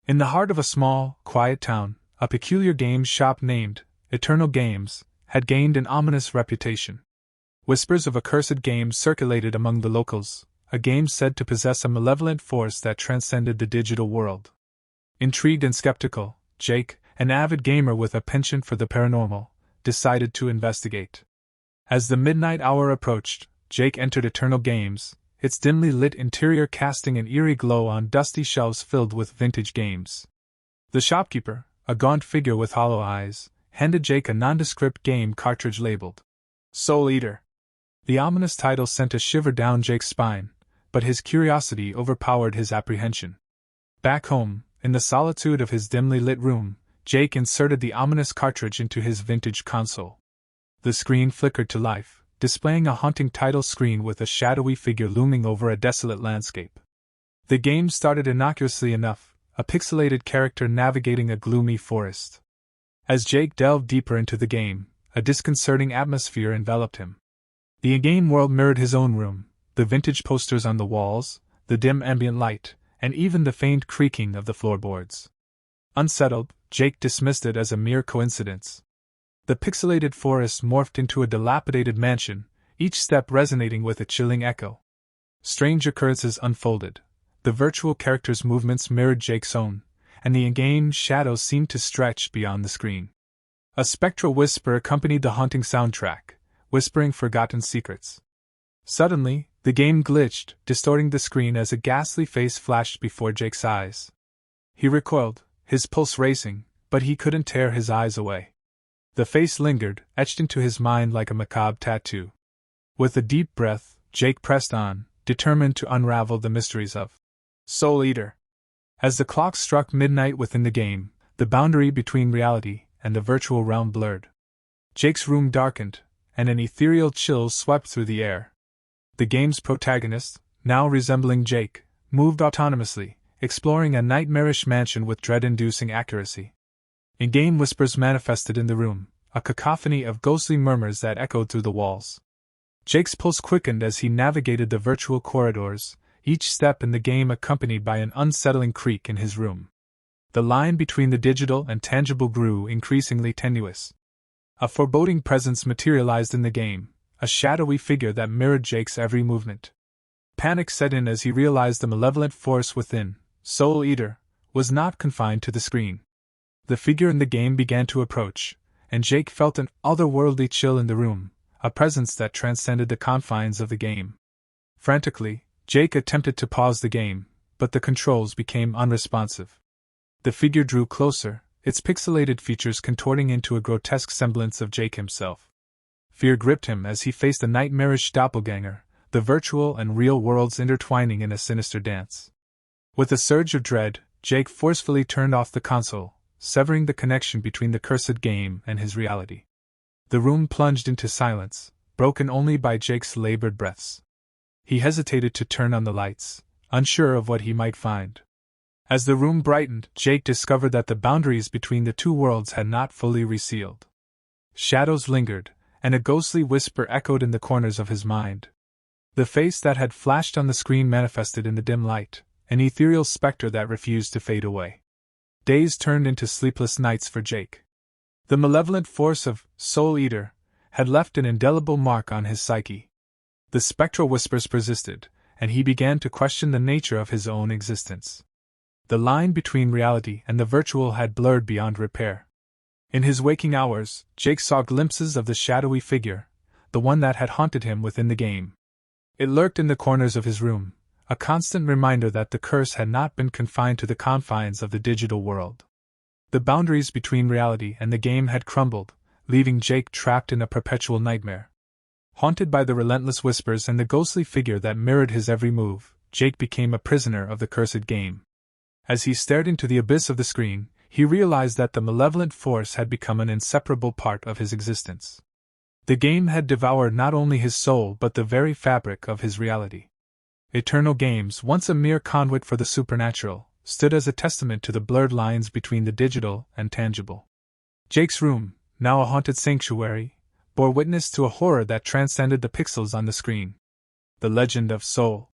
In the heart of a small, quiet town, a peculiar games shop named Eternal Games had gained an ominous reputation. Whispers of accursed games circulated among the locals, a game said to possess a malevolent force that transcended the digital world. Intrigued and skeptical, Jake, an avid gamer with a penchant for the paranormal, decided to investigate. As the midnight hour approached, Jake entered Eternal Games, its dimly lit interior casting an eerie glow on dusty shelves filled with vintage games. The shopkeeper, a gaunt figure with hollow eyes, handed Jake a nondescript game cartridge labeled Soul Eater. The ominous title sent a shiver down Jake's spine, but his curiosity overpowered his apprehension. Back home, in the solitude of his dimly lit room, Jake inserted the ominous cartridge into his vintage console. The screen flickered to life, displaying a haunting title screen with a shadowy figure looming over a desolate landscape. The game started innocuously enough, a pixelated character navigating a gloomy forest. As Jake delved deeper into the game, a disconcerting atmosphere enveloped him. The in-game world mirrored his own room, the vintage posters on the walls, the dim ambient light, and even the faint creaking of the floorboards. Unsettled, Jake dismissed it as a mere coincidence. The pixelated forest morphed into a dilapidated mansion, each step resonating with a chilling echo. Strange occurrences unfolded. The virtual character's movements mirrored Jake's own, and the in-game shadows seemed to stretch beyond the screen. A spectral whisper accompanied the haunting soundtrack, whispering forgotten secrets. Suddenly, the game glitched, distorting the screen as a ghastly face flashed before Jake's eyes. He recoiled, his pulse racing, but he couldn't tear his eyes away. The face lingered, etched into his mind like a macabre tattoo. With a deep breath, Jake pressed on, determined to unravel the mysteries of Soul Eater. As the clock struck midnight within the game, the boundary between reality and the virtual realm blurred. Jake's room darkened, and an ethereal chill swept through the air. The game's protagonist, now resembling Jake, moved autonomously, exploring a nightmarish mansion with dread-inducing accuracy. In-game whispers manifested in the room, a cacophony of ghostly murmurs that echoed through the walls. Jake's pulse quickened as he navigated the virtual corridors, each step in the game accompanied by an unsettling creak in his room. The line between the digital and tangible grew increasingly tenuous. A foreboding presence materialized in the game, a shadowy figure that mirrored Jake's every movement. Panic set in as he realized the malevolent force within, Soul Eater, was not confined to the screen. The figure in the game began to approach, and Jake felt an otherworldly chill in the room, a presence that transcended the confines of the game. Frantically, Jake attempted to pause the game, but the controls became unresponsive. The figure drew closer, its pixelated features contorting into a grotesque semblance of Jake himself. Fear gripped him as he faced a nightmarish doppelganger, the virtual and real worlds intertwining in a sinister dance. With a surge of dread, Jake forcefully turned off the console, severing the connection between the cursed game and his reality. The room plunged into silence, broken only by Jake's labored breaths. He hesitated to turn on the lights, unsure of what he might find. As the room brightened, Jake discovered that the boundaries between the two worlds had not fully resealed. Shadows lingered, and a ghostly whisper echoed in the corners of his mind. The face that had flashed on the screen manifested in the dim light, an ethereal specter that refused to fade away. Days turned into sleepless nights for Jake. The malevolent force of Soul Eater had left an indelible mark on his psyche. The spectral whispers persisted, and he began to question the nature of his own existence. The line between reality and the virtual had blurred beyond repair. In his waking hours, Jake saw glimpses of the shadowy figure, the one that had haunted him within the game. It lurked in the corners of his room, a constant reminder that the curse had not been confined to the confines of the digital world. The boundaries between reality and the game had crumbled, leaving Jake trapped in a perpetual nightmare. Haunted by the relentless whispers and the ghostly figure that mirrored his every move, Jake became a prisoner of the cursed game. As he stared into the abyss of the screen, he realized that the malevolent force had become an inseparable part of his existence. The game had devoured not only his soul but the very fabric of his reality. Eternal Games, once a mere conduit for the supernatural, stood as a testament to the blurred lines between the digital and tangible. Jake's room, now a haunted sanctuary, bore witness to a horror that transcended the pixels on the screen. The legend of Soul